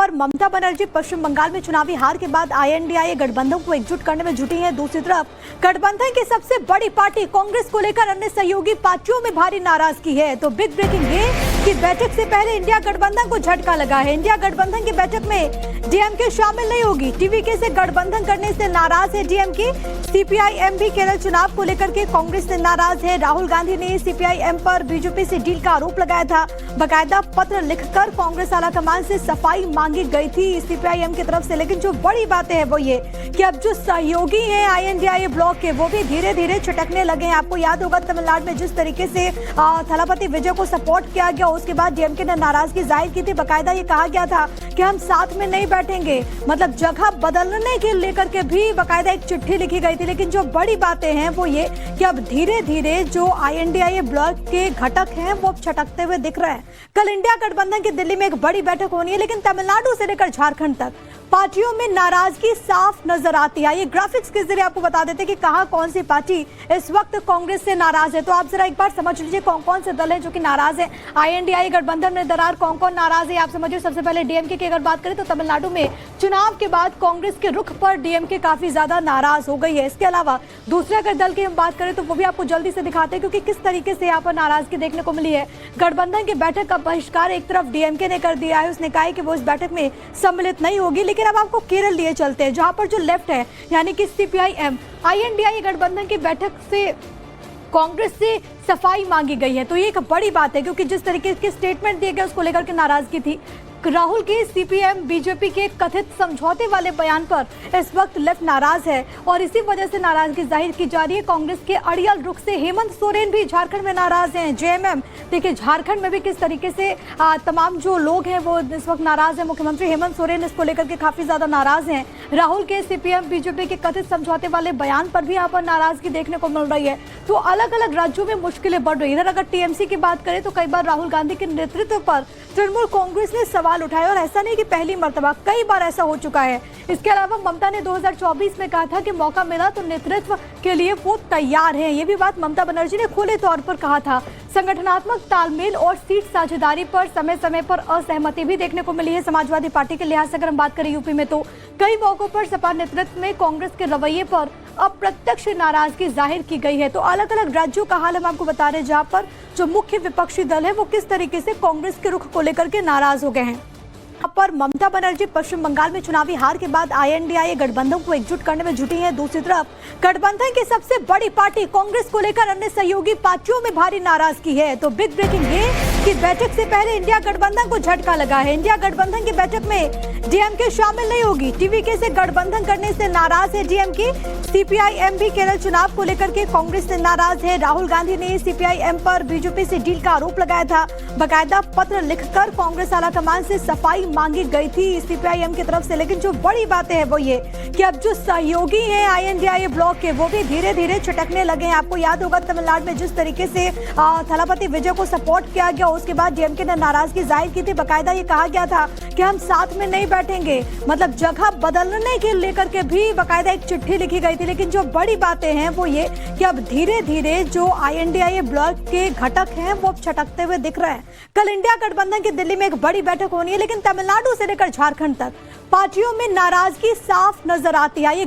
पर ममता बनर्जी पश्चिम बंगाल में चुनावी हार के बाद आईएनडीआईए गठबंधन को एकजुट करने में जुटी हैं। दूसरी तरफ गठबंधन की सबसे बड़ी पार्टी कांग्रेस को लेकर अन्य सहयोगी पार्टियों में भारी नाराजगी है। तो बिग ब्रेकिंग ये कि बैठक से पहले इंडिया गठबंधन को झटका लगा है। इंडिया गठबंधन की बैठक में डीएमके शामिल नहीं होगी। टीवीके से गठबंधन करने से नाराज है डीएमके। सीपीआईएम भी केरल चुनाव को लेकर के कांग्रेस से नाराज है। राहुल गांधी ने सीपीआईएम पर बीजेपी से डील का आरोप लगाया था। बाकायदा पत्र लिखकर कांग्रेस आलाकमान से सफाई मांगी गई थी सीपीआईएम की तरफ से। लेकिन जो बड़ी बातें हैं वो ये कि अब जो सहयोगी हैं आईएनडीआईए ब्लॉक के वो भी धीरे धीरे छिटकने लगे हैं। आपको याद होगा तमिलनाडु में जिस तरीके से थलापति विजय को सपोर्ट किया गया, उसके बाद डीएमके ने नाराजगी जाहिर की थी। बाकायदा ये कहा गया था कि हम साथ में नहीं बैठेंगे, मतलब जगह बदलने के लेकर के भी बाकायदा एक चिट्ठी लिखी गई थी। लेकिन जो बड़ी बातें हैं वो ये कि अब धीरे धीरे जो आईएनडीआईए ब्लॉक के घटक हैं वो छटकते हुए दिख रहे हैं। कल इंडिया गठबंधन की दिल्ली में एक बड़ी बैठक होनी है, लेकिन तमिलनाडु से लेकर झारखंड तक पार्टियों में नाराजगी साफ नजर आती है। ये ग्राफिक्स के जरिए आपको बता देते कि कहां कौन सी पार्टी इस वक्त कांग्रेस से नाराज है। तो आप जरा एक बार समझ लीजिए कौन कौन से दल हैं जो कि नाराज है। आईएनडीआईए गठबंधन में दरार कौन कौन नाराज है आप समझिए। सबसे पहले डीएमके की अगर बात करें तो तमिलनाडु में चुनाव के बाद कांग्रेस के रुख पर डीएमके काफी ज्यादा नाराज हो गई है। इसके अलावा दूसरे अगर दल की हम बात करें तो वो भी आपको जल्दी से दिखाते हैं, क्योंकि किस तरीके से यहाँ पर नाराजगी देखने को मिली है। गठबंधन की बैठक का बहिष्कार एक तरफ डीएमके ने कर दिया है। उसने कहा कि वो इस बैठक में सम्मिलित नहीं होगी। लेकिन अब आपको केरल लिए चलते हैं, जहां पर जो लेफ्ट है यानी कि सीपीआईएम आईएनडीआईए गठबंधन की बैठक से कांग्रेस से सफाई मांगी गई है। तो ये एक बड़ी बात है, क्योंकि जिस तरीके के स्टेटमेंट दिए गए उसको लेकर के नाराजगी थी। राहुल के सीपीएम बीजेपी के कथित समझौते वाले बयान पर इस वक्त लेफ्ट नाराज है और इसी वजह से नाराजगी जाहिर की जा रही है। कांग्रेस के अड़ियल रुख से हेमंत सोरेन भी झारखंड में नाराज हैं। जेएमएम देखिए झारखंड में भी किस तरीके से तमाम जो लोग हैं वो इस वक्त नाराज हैं। मुख्यमंत्री हेमंत सोरेन इसको लेकर के काफी ज्यादा नाराज हैं। राहुल के सीपीएम बीजेपी के कथित समझौते वाले बयान पर भी यहाँ पर नाराजगी देखने को मिल रही है। तो अलग अलग राज्यों में मुश्किलें बढ़ रही है। इधर अगर टीएमसी की बात करें तो कई बार राहुल गांधी के नेतृत्व पर तृणमूल कांग्रेस ने सवाल उठाए, और ऐसा नहीं कि पहली मर्तबा, कई बार ऐसा हो चुका है। इसके अलावा ममता ने 2024 में कहा था कि मौका मिला तो नेतृत्व के लिए वो तैयार हैं। ये भी बात ममता बनर्जी ने खुले तौर पर कहा था। संगठनात्मक तालमेल और सीट साझेदारी पर समय समय पर असहमति भी देखने को मिली है। समाजवादी पार्टी के लिहाज से अगर हम बात करें यूपी में तो कई मौकों पर सपा नेतृत्व में कांग्रेस के रवैये पर अप्रत्यक्ष नाराजगी जाहिर की गई है। तो अलग अलग राज्यों का हाल हम आपको बता रहे हैं, जहां पर जो मुख्य विपक्षी दल है वो किस तरीके से कांग्रेस के रुख को लेकर के नाराज हो गए हैं। पर ममता बनर्जी पश्चिम बंगाल में चुनावी हार के बाद आईएनडीआईए गठबंधन को एकजुट करने में जुटी हैं। दूसरी तरफ गठबंधन की सबसे बड़ी पार्टी कांग्रेस को लेकर अन्य सहयोगी पार्टियों में भारी नाराजगी है। तो बिग ब्रेकिंग ये कि बैठक से पहले इंडिया गठबंधन को झटका लगा है। इंडिया गठबंधन की बैठक में डीएमके शामिल नहीं होगी। टीवीके से गठबंधन करने से नाराज है डीएमके। सीपीआईएम भी केरल चुनाव को लेकर के कांग्रेस से नाराज है। राहुल गांधी ने सीपीआईएम पर बीजेपी से डील का आरोप लगाया था। बाकायदा पत्र लिखकर कांग्रेस आलाकमान से सफाई मांगी गई थी सीपीआईएम की तरफ से। लेकिन जो बड़ी बातें हैं वो ये कि अब जो सहयोगी हैं आईएनडीआईए ब्लॉक के वो भी धीरे धीरे छिटकने लगे हैं। आपको याद होगा तमिलनाडु में जिस तरीके से थलापति विजय को सपोर्ट किया गया, उसके बाद डीएमके ने नाराजगी जाहिर की थी। बाकायदा ये कहा गया था कि हम साथ में नहीं बैठेंगे, मतलब जगह बदलने के लेकर के भी बाकायदा एक चिट्ठी लिखी गई थी। लेकिन जो बड़ी बातें हैं वो ये कि अब धीरे धीरे जो आईएनडीआईए ब्लॉक के घटक हैं वो छटकते हुए दिख रहे हैं। कल इंडिया गठबंधन की दिल्ली में एक बड़ी बैठक होनी है, लेकिन तमिलनाडु से लेकर झारखंड तक पार्टियों में नाराजगी साफ नजर आती है।